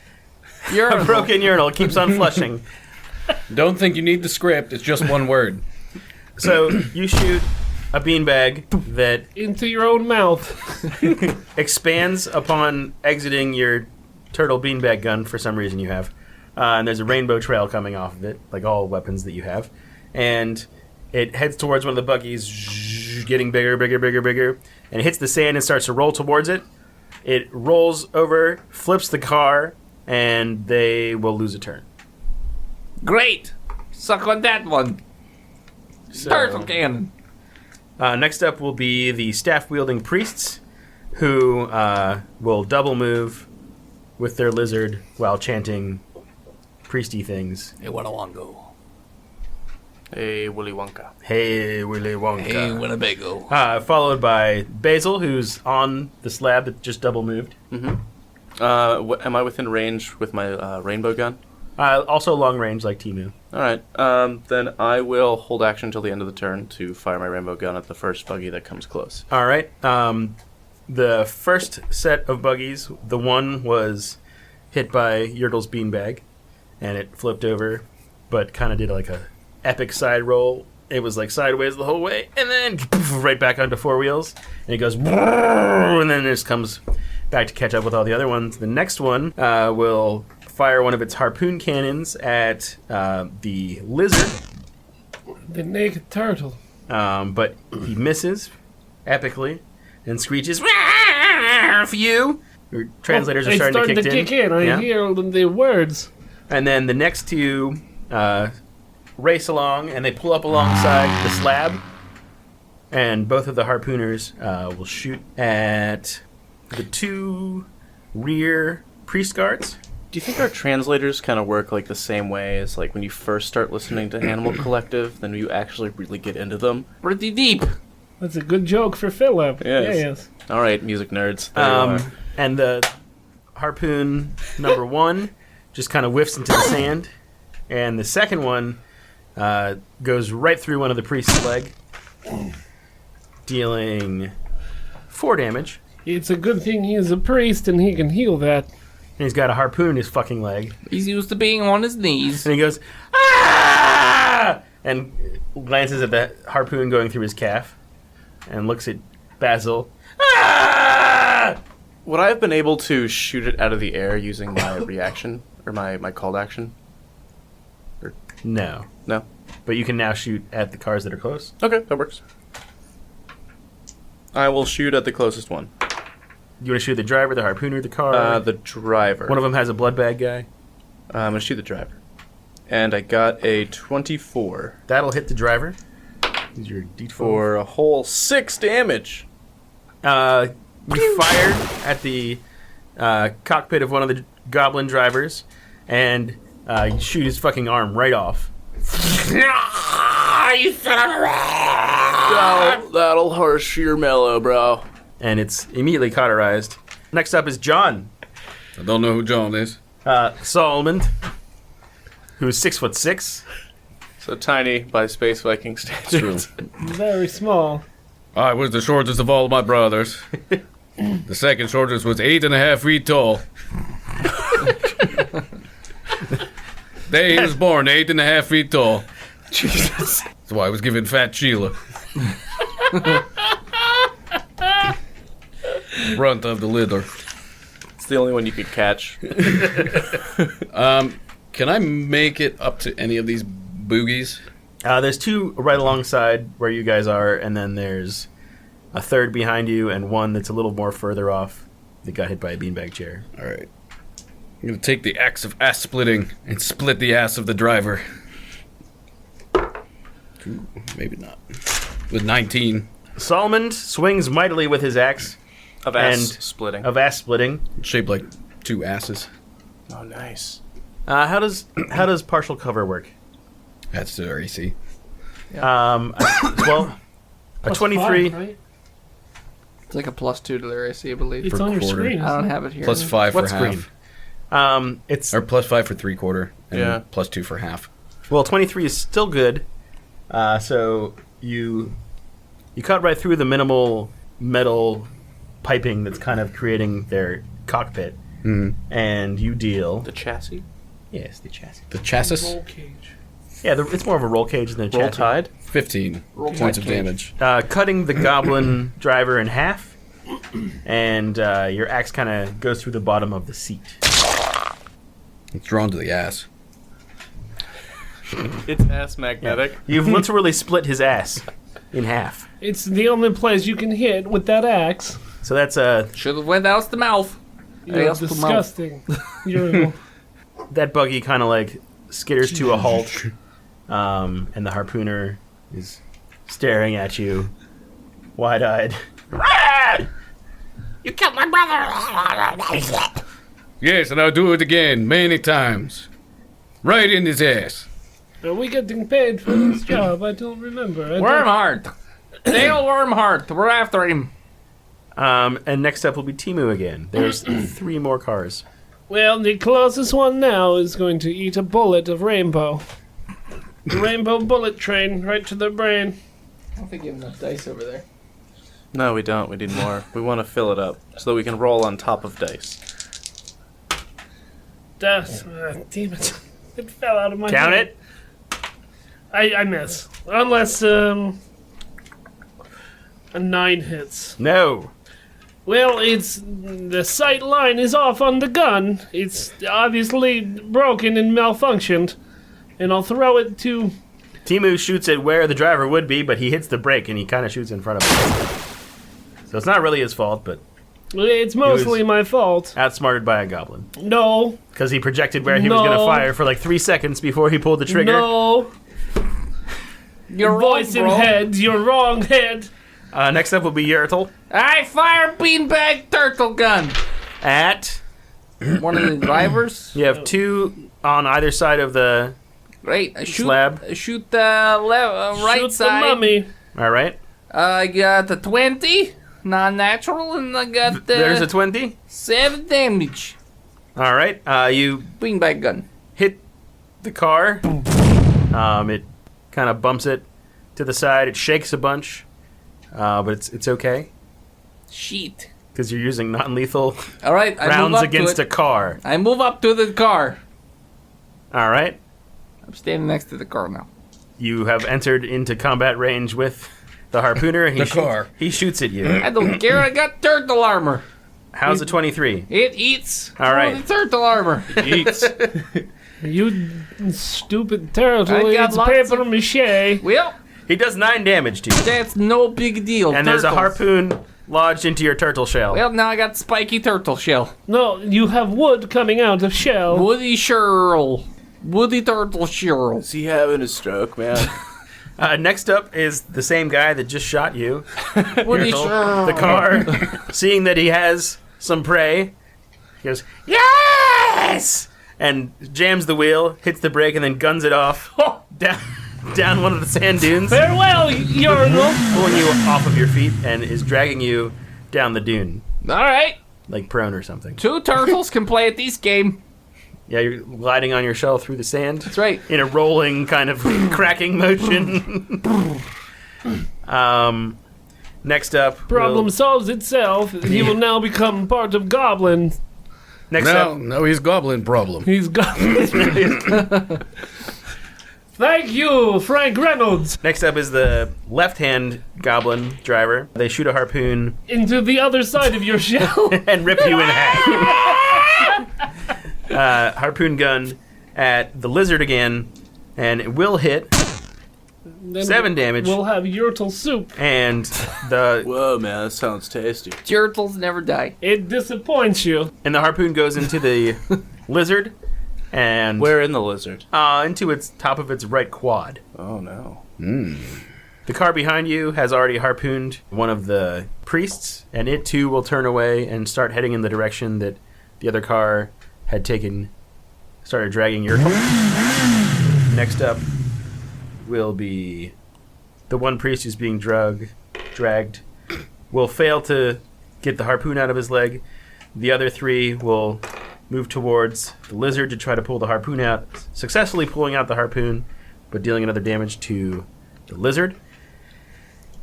a broken urinal keeps on flushing. Don't think you need the script. It's just one word. So you shoot a beanbag that Into your own mouth. expands upon exiting your turtle beanbag gun for some reason you have. And there's a rainbow trail coming off of it, like all weapons that you have. And it heads towards one of the buggies, getting bigger, and it hits the sand and starts to roll towards it. It rolls over, flips the car, and they will lose a turn. Great! Suck on that one. So, Turtle cannon. next up will be the staff-wielding priests, who will double move with their lizard while chanting priesty things. Hey, what a wango. Hey, Willy Wonka. Hey, Willy Wonka. Hey, Winnebago. Followed by Basil, who's on the slab that just double moved. Am I within range with my rainbow gun? Also long range, like Timu. All right. Then I will hold action until the end of the turn to fire my rainbow gun at the first buggy that comes close. All right. The first set of buggies, the one was hit by Yertle's beanbag, and it flipped over, but kind of did like a epic side roll. It was like sideways the whole way, and then right back onto four wheels, and it goes, and then it just comes back to catch up with all the other ones. The next one will fire one of its harpoon cannons at the lizard, The naked turtle. but he misses epically and screeches for you. Your translators are It's starting to kick in. I Yeah. hear the words. And then the next two race along, and they pull up alongside the slab, and both of the harpooners will shoot at the two rear priest guards. Do you think our translators kind of work like the same way as like when you first start listening to Animal Collective, then you actually really get into them? Pretty deep. That's a good joke for Philip. Yes. Yes. All right, music nerds. There you are. And the harpoon number one just kind of whiffs into the sand, and the second one goes right through one of the priest's leg, dealing 4 damage. It's a good thing he is a priest and he can heal that. And he's got a harpoon in his fucking leg. He's used to being on his knees. And he goes, ah! And glances at the harpoon going through his calf and looks at Basil. Ah! Would I have been able to shoot it out of the air using my reaction or my called action? No. No. But you can now shoot at the cars that are close. Okay, that works. I will shoot at the closest one. You want to shoot the driver, the harpooner, the car? The driver. One of them has a blood bag guy. I'm gonna shoot the driver, and I got a 24 That'll hit the driver. Use your D12. for a whole 6 damage. You fired at the cockpit of one of the goblin drivers, and you shoot his fucking arm right off. That'll harsh your mellow, bro. And it's immediately cauterized. Next up is John. I don't know who John is. Solomon, who's 6'6". So tiny by Space Viking standards. Very small. I was the shortest of all my brothers. The second shortest was 8.5 feet tall. Day he was born, 8.5 feet tall. Jesus. That's why I was given Fat Sheila. Brunt of the litter. It's the only one you could catch. Can I make it up to any of these boogies? There's 2 right alongside where you guys are, and then there's a third behind you, and one that's a little more further off that got hit by a beanbag chair. All right. I'm going to take the axe of ass splitting and split the ass of the driver. Ooh, maybe not. With 19. Solomon swings mightily with his axe Of ass And- splitting. of ass splitting. Shaped like 2 asses. Oh, nice. How does partial cover work? That's their AC. Well, a 23. 5, right? It's like a +2 to their AC, I believe. It's For on your quarter. screen. I don't have it here. +5 for What half. screen? It's Or +5 for 3/4. And Yeah. +2 for half. well, 23 is still good. So you cut right through the minimal metal piping that's kind of creating their cockpit, and you deal. The chassis? Yes, the chassis. The chassis, Roll cage. Yeah, it's more of a roll cage than a Roll chassis. Tide? 15 points of damage. Cutting the goblin driver in half, and your axe kind of goes through the bottom of the seat. It's drawn to the ass. It's ass magnetic. You've literally split his ass in half. It's the only place you can hit with that axe. So that's Should have went out the mouth. You're Ass to mouth. disgusting. You're that buggy kind of like skitters to a halt, and the harpooner is staring at you, wide-eyed. You killed my brother! Yes, and I'll do it again many times. Right in his ass. Are we getting paid for this job? I don't remember. Wormheart! Dale Wormheart, we're after him. And next up will be Timu again. There's 3 more cars. Well, the closest one now is going to eat a bullet of rainbow. The rainbow bullet train right to their brain. I don't think you have enough dice over there. No, we don't. We need more. We want to fill it up so that we can roll on top of dice. Damn it. It fell out of my Count hand. it. I miss. Unless, a 9 hits. No. Well, the sight line is off on the gun. It's obviously broken and malfunctioned. And I'll throw it to... Timu shoots at where the driver would be, but he hits the brake and he kind of shoots in front of him. So it's not really his fault, but It's mostly my fault. outsmarted by a goblin. No. Because he projected where he was going to No. fire for like 3 seconds before he pulled the trigger. No. You're Voice wrong, in bro. head. You're wrong, head. Next up will be Yertle I fire beanbag turtle gun. at... One of the drivers. You have 2 on either side of the... Great. I shoot. Slab. I shoot the right Shoot side. the mummy. All right. I got the 20, non-natural, and I got There's a 20. 7 damage. All right. You Beanbag gun. hit the car. It kind of bumps it to the side. It shakes a bunch, but it's okay Shit. because you're using non-lethal All right. I rounds move up against to a it. car. I move up to the car. All right. I'm standing next to the car now. You have entered into combat range with the harpooner. He The car. He shoots at you. I don't care. I got turtle armor. How's a 23? It eats. All right. The turtle armor. Eats. You stupid turtle. I got It's lots paper of- mache. Well, He does 9 damage to you. that's no big deal. And there's a Turtles. harpoon lodged into your turtle shell. Well, now I got spiky turtle shell. No, you have wood coming out of shell. Woody Sherl. Woody turtle shell. Is he having a stroke, man? Next up is the same guy that just shot you. Woody Sherl. The car, seeing that he has some prey, he goes, "Yes!" and jams the wheel, hits the brake, and then guns it off down one of the sand dunes, Farewell, Urinal. pulling you off of your feet, and is dragging you down the dune, All right. like prone or something. 2 turtles can play at this game. Yeah, you're gliding on your shell through the sand That's right. in a rolling kind of cracking motion. Next up, Problem solves itself. He will now become part of Goblin. Next up, No, he's goblin problem. He's Goblin. Thank you, Frank Reynolds. Next up is the left-hand goblin driver. They shoot a harpoon Into the other side of your shell. and rip you in half. Harpoon gun at the lizard again, and it will hit Then 7 damage. We'll have Yurtle soup. And the Whoa, man, that sounds tasty. Turtles never die. It disappoints you. harpoon goes into the lizard and Where in the lizard? into its top of its right quad. Oh, no. The car behind you has already harpooned one of the priests, and it too will turn away and start heading in the direction that the other car had taken, started dragging your. Next up will be the one priest who's being dragged will fail to get the harpoon out of his leg. The other 3 will move towards the lizard to try to pull the harpoon out, successfully pulling out the harpoon, but dealing another damage to the lizard.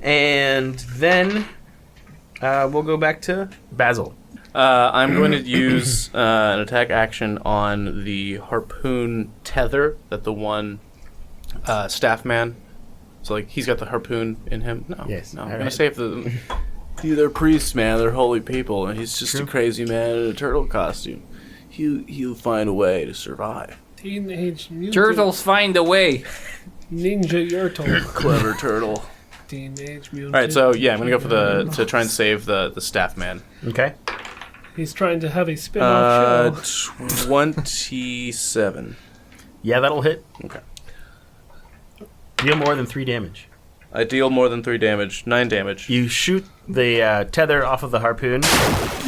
And then we'll go back to Basil. I'm going to use an attack action on the harpoon tether that the one staff man. So, like, he's got the harpoon in him. No, Yes, no. I'm all going right. to save the... They're priests, man. They're holy people, and he's just a crazy man in a turtle costume. He'll find a way to survive. Teenage Mutant Turtles find a way. Ninja Yurtle. Clever turtle. Teenage Mutant. All right, so yeah, I'm gonna go for to try and save the staff man. Okay. He's trying to have a spin-off show. 27. Yeah, that'll hit. Okay. Deal more than 3 damage. I deal more than 3 damage. 9 damage. You shoot the tether off of the harpoon,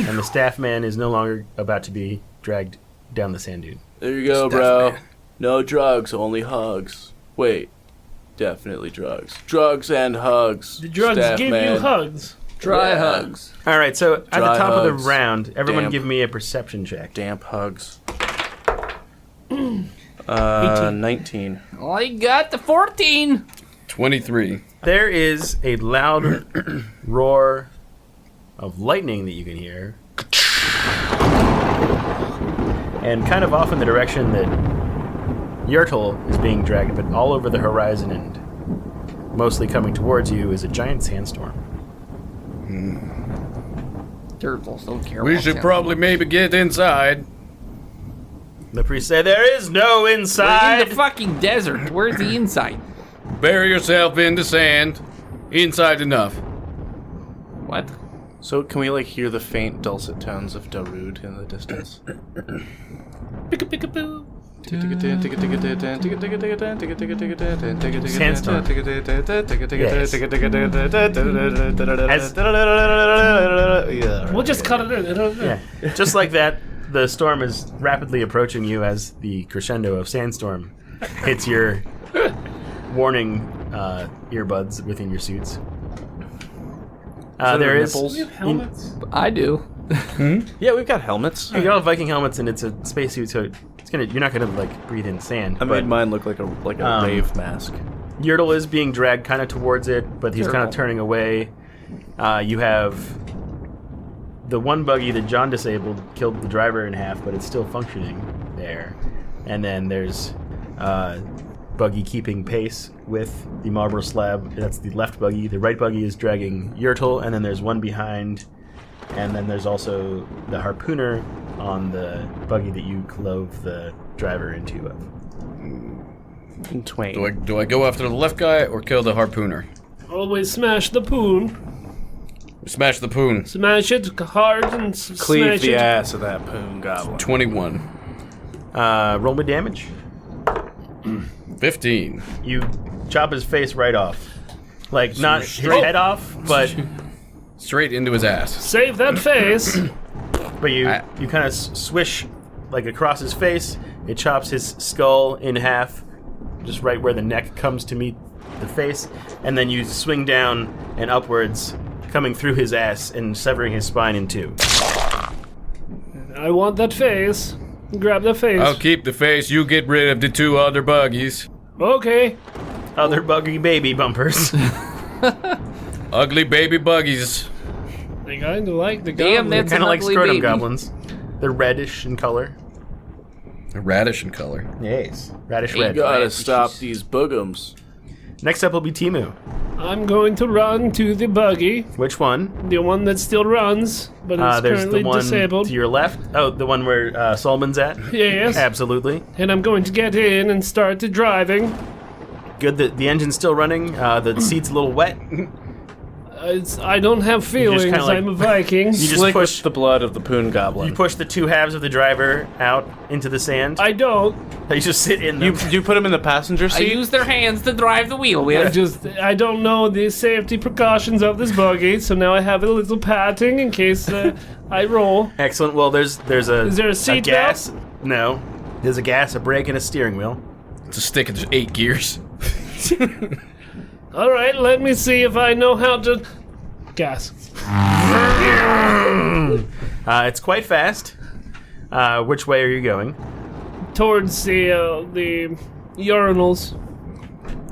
and the staff man is no longer about to be dragged down the sand dune. There you go, bro. No drugs, only hugs. Wait, definitely drugs. Drugs and hugs. The drugs staff give man. you hugs. Dry Yeah. hugs. All right, so at the Dry top of the hugs. round, everyone Damp. give me a perception check. Damp hugs. 19. I got the 14. 23. There is a loud roar of lightning that you can hear. And kind of off in the direction that Yurtle is being dragged, but all over the horizon and mostly coming towards you is a giant sandstorm. Turtles don't care. We about should them. probably maybe get inside. The priest say, "There is no We're in inside." the fucking desert. Where's the inside? Bury yourself in the sand. Inside enough. What? So can we like hear the faint dulcet tones of Darude in the distance? Pick-a-pick-a-boo. Sandstorm. We'll just cut it in. Yeah. Just like that, the storm is rapidly approaching you as the crescendo of sandstorm hits your warning earbuds within your suits. There is. We have helmets. I do. Yeah, we've got helmets. You got all Viking helmets and it's a spacesuit, so you're not gonna like breathe in sand. I but made mine look like a rave mask. Yurtle is being dragged kind of towards it, but he's kind of Turtle. turning away. You have the one buggy that John disabled, killed the driver in half, but it's still functioning there. And then there's buggy keeping pace with the marble slab. That's the left buggy. The right buggy is dragging Yurtle, and then there's one behind. And then there's also the harpooner on the buggy that you clove the driver into. In twain. Do I go after the left guy or kill the harpooner? Always smash the poon. Smash the poon. Smash it hard and Cleave smash the it. ass of that poon goblin. 21. Roll me damage. 15. You chop his face right off. Like, not his head off, but Straight into his ass. Save that face. you kind of swish like across his face. It chops his skull in half, just right where the neck comes to meet the face, and then you swing down and upwards, coming through his ass and severing his spine in two. I want that face. Grab the face. I'll keep the face. You get rid of the 2 other buggies. Okay. Other buggy baby bumpers. Ugly baby buggies. I kind of like the Damn, goblin. that's Kind an of like ugly scrotum baby. goblins. They're reddish in color. They're radish in color. Yes. Radish You red. gotta stop these boogums. Next up will be Timu. I'm going to run to the buggy, Which one? the one that still runs, but is There's currently the one disabled. to your left. Oh, the one where Solomon's at? Yes. Absolutely. And I'm going to get in and start the driving. Good that the engine's still running. The seat's a little wet. I don't have feelings. kinda like- I'm a Viking. You just Slick push with the blood of the poon goblin. You push the 2 halves of the driver out into the sand. I don't. You just sit in them. You put him in the passenger I seat? use their hands to drive the wheel with. I don't know the safety precautions of this buggy, so now I have a little padding in case I roll. Excellent. Well, there's a. Is there a seat gas? No. There's a gas, a brake, and a steering wheel. It's a stick of 8 gears. All right, let me see if I know how to gas. It's quite fast. Which way are you going? Towards the urinals.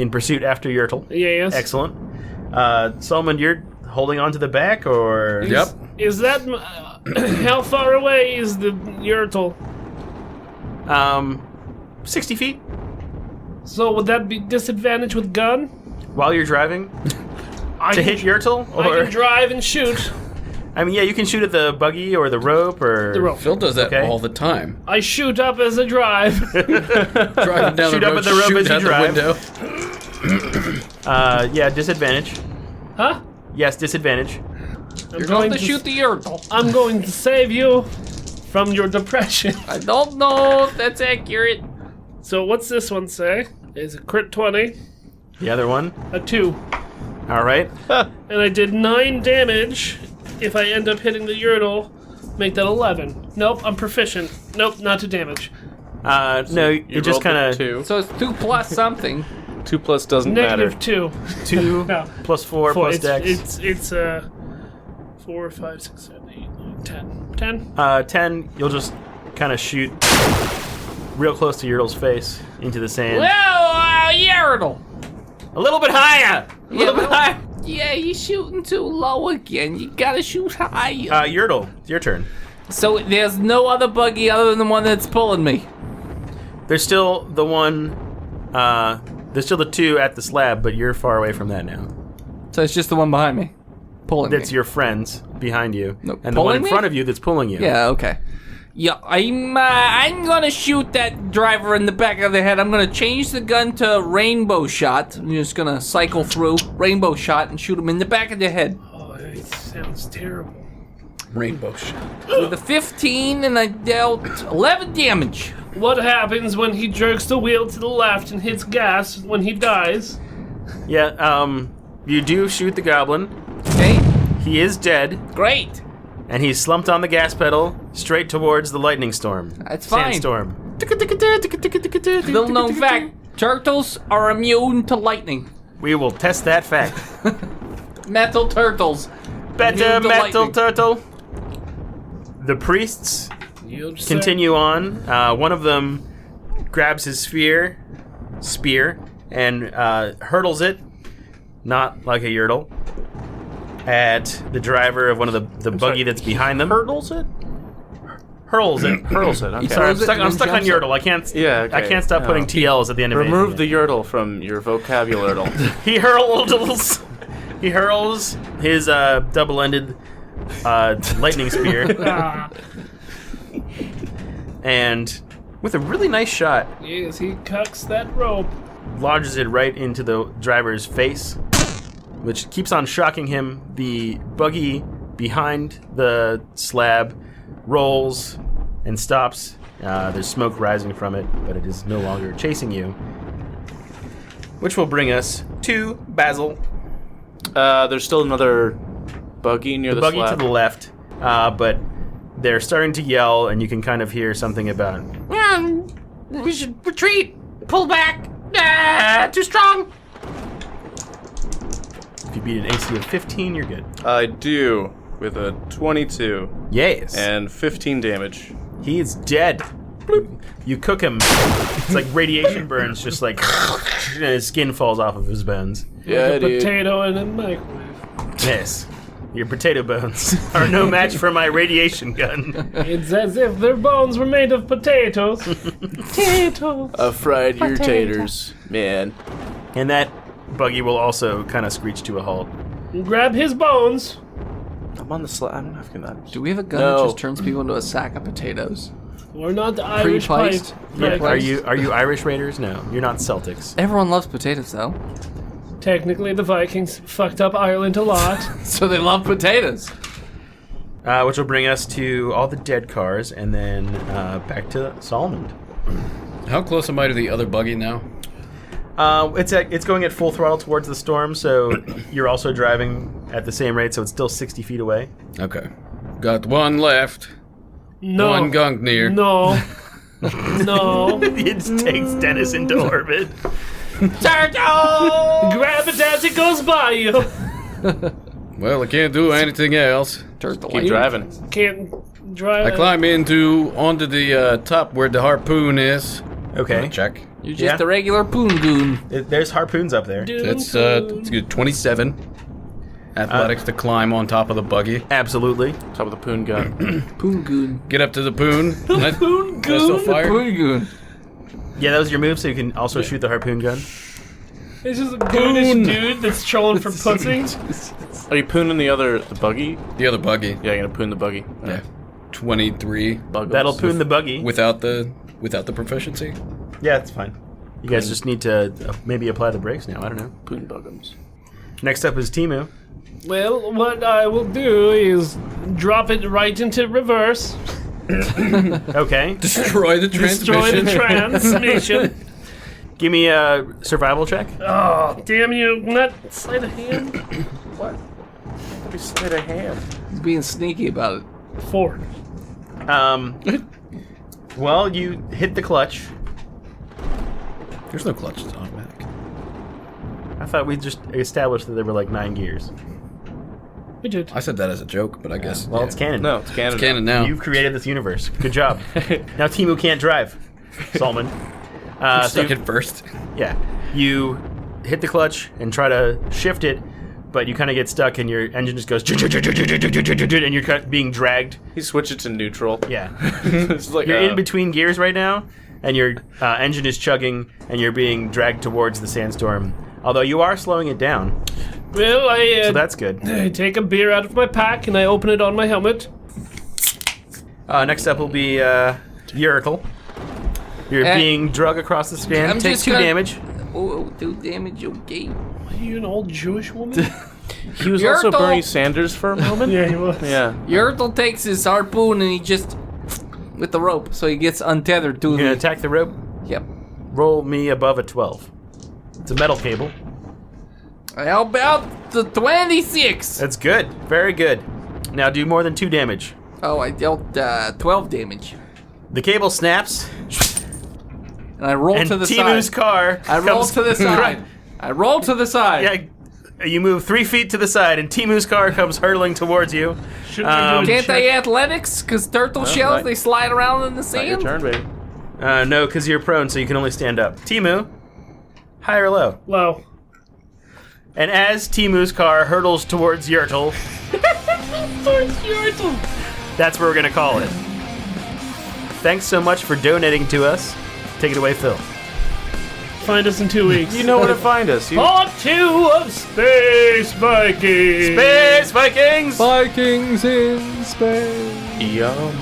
In pursuit after Yertle. Yes. Excellent. Solomon, you're holding on to the back, or? Yep. Is that how far away is the Yertle? 60 feet. So would that be disadvantage with gun? While you're driving? To hit Yertle? I Or? can drive and shoot. I mean, yeah, you can shoot at the buggy or the rope or... The rope. Phil does that Okay. all the time. I shoot up as I drive. Driving down Shoot the up road, at the rope shoot as you out drive. the window. Yeah, disadvantage. Huh? Yes, disadvantage. You're going to shoot the Yertle. I'm going to save you from your depression. I don't know if that's accurate. So what's this one say? It's a crit 20, The other one. a 2. All right. And I did 9 damage. If I end up hitting the Yertle, make that 11. Nope, I'm proficient. Nope, not to damage. No, you just kind of... 2. So it's 2 plus something. 2 plus doesn't Negative matter. 2. 2 No. plus 4 plus it's, dex. It's 4, 5, 6, 7, 8, 9, 10. 10? 10, you'll just kind of shoot real close to Yertle's face into the sand. Well, Yertle. A little bit higher! A little bit higher! Yeah, you're shooting too low again. You gotta shoot higher. Yertle, it's your turn. So there's no other buggy other than the one that's pulling me. There's still the one... there's still the 2 at the slab, but you're far away from that now. So it's just the one behind me. Pulling That's me. your friends behind you. No, and the one in pulling me? front of you that's pulling you. Yeah, okay. Yeah, I'm gonna shoot that driver in the back of the head. I'm gonna change the gun to rainbow shot. I'm just gonna cycle through rainbow shot and shoot him in the back of the head. Oh, it sounds terrible. Rainbow shot. With a 15, and I dealt 11 damage. What happens when he jerks the wheel to the left and hits gas when he dies? Yeah, you do shoot the goblin. Okay, He is dead, great. and he's slumped on the gas pedal straight towards the lightning storm. That's fine. Sandstorm. Little known fact, turtles are immune to lightning. We will test that fact. Metal turtles. Better Immune to metal lightning. turtle. The priests continue on. One of them grabs his spear, and hurtles it, not like a Yertle, at the driver of one of the buggy that's behind them. Hurdles it? Hurls it. Hurls it, okay. Sorry, I'm Throws it stuck, and I'm then stuck on jumps Yertle. I can't. Yeah, okay. I can't stop putting TLs at the end of Remove anything. the Yertle from your vocabulary. He hurls. He hurls his double-ended lightning spear, and with a really nice shot, Yes, he cucks that rope. lodges it right into the driver's face, which keeps on shocking him. The buggy behind the slab rolls and stops. There's smoke rising from it, but it is no longer chasing you. Which will bring us to Basil. There's still another buggy near the Buggy slab. to the left, but they're starting to yell, and you can kind of hear something about, We should retreat. Pull back. Too strong. if you beat an AC of 15, you're good. I do, with a 22 Yes. and 15 damage. He is dead. Bloop. You cook him. It's like radiation burns, just like and his skin falls off of his bones. Yeah, a dude. potato in a microwave. Yes. Your potato bones are no match for my radiation gun. It's as if their bones were made of potatoes. Potatoes. Fried your taters, man. And that buggy will also kind of screech to a halt. Grab his bones. I'm on the slab. I'm not gonna. Do we have a gun No. that just turns people into a sack of potatoes? We're not the Irish pipe. Pre-placed? Yeah, Right. are you Irish Raiders? No, you're not Celtics. Everyone loves potatoes, though. Technically, the Vikings fucked up Ireland a lot. So they love potatoes. Which will bring us to all the dead cars, and then back to Solomon. How close am I to the other buggy now? It's going at full throttle towards the storm, so you're also driving at the same rate, so it's still 60 feet away. Okay. Got one left. No. One gunk near. No. No. It takes Dennis into orbit. Turtle! Grab it as it goes by you. Well, I can't do anything else. Turtle. Keep driving. Can't drive. I climb onto the top where the harpoon is. Okay. Check. You're just a regular poon goon. There's harpoons up there. It's good. 27 athletics to climb on top of the buggy. Absolutely. Top of the poon gun. Poon goon. Get up to the poon. Poon goon. Still fire? Poon goon. Yeah, that was your move, so you can also shoot the harpoon gun. It's just a goonish dude that's trolling for pussy. Are you pooning the buggy? The other buggy. Yeah, you're gonna poon the buggy. Yeah. 23 Buggles. That'll poon the buggy. without the proficiency. Yeah, it's fine. You guys just need to maybe apply the brakes now. I don't know. Poon buggums. Next up is Timu. Well, what I will do is drop it right into reverse. Okay. Destroy the Destroy the transmission. Give me a survival check. Oh, damn you. Not sleight of hand. What? Let me sleight a hand. He's being sneaky about it. 4. Well, you hit the clutch. There's no clutch. It's automatic. I thought we just established that there were like 9 gears. We did. I said that as a joke, but I guess. Well, it's canon. No, it's Canada. It's canon now. You've created this universe. Good job. Now Timu can't drive. Solomon. Stuck at first. Yeah. You hit the clutch and try to shift it, but you kind of get stuck and your engine just goes and you're being dragged. He switched it to neutral. Yeah. It's like You're in between gears right now, and your engine is chugging, and you're being dragged towards the sandstorm. Although you are slowing it down, Well, so that's good. I take a beer out of my pack and I open it on my helmet. Next up will be Yurkel. You're being drug across the span. I'm Take just 2 gonna- damage. Oh, 2 damage, okay. Are you an old Jewish woman? He was also Yertle. Bernie Sanders for a moment. Yeah, he was. Yeah. Yertle takes his harpoon and he just with the rope, so he gets untethered to You're gonna the. attack the rope. Yep. Roll me above a 12. It's a metal cable. How about the 26? That's good. Very good. Now do more than 2 damage. Oh, I dealt 12 damage, The cable snaps, and I roll and to the Timu's side. car I roll comes to the side. I roll to the side. Yeah, you move 3 feet to the side, and Timu's car comes hurtling towards you. Shouldn't I do a Can't check? they athletics? Because turtle shells, right. they slide around in the Not your sand. turn, baby. No, because you're prone, so you can only stand up. Timu, high or low? Low. And as Timu's car hurtles towards Yurtle, that's what we're going to call it. Thanks so much for donating to us. Take it away, Phil. Find us in 2 weeks. You know where to find us. Part 2 of Space Vikings. Space Vikings! Vikings in space. Yum.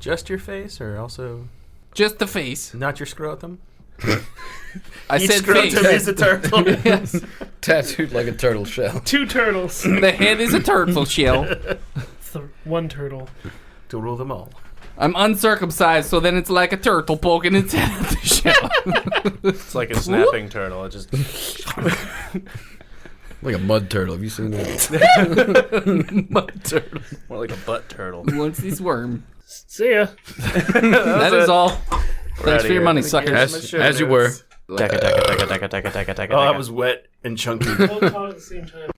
Just your face, or also Just the face. not your scrotum? I Each said scrotum face. is a turtle. Yes. Tattooed like a turtle shell. 2 turtles. The head is a turtle shell. One turtle. To rule them all. I'm uncircumcised, so then it's like a turtle poking its head out the shell. It's like a snapping turtle. It just Like a mud turtle. Have you seen that? Mud turtle. more like a butt turtle. Who wants this worm? See ya. That is all. Thanks for your money, suckers. As you were. Oh, that was wet and chunky. Both caught at the same time.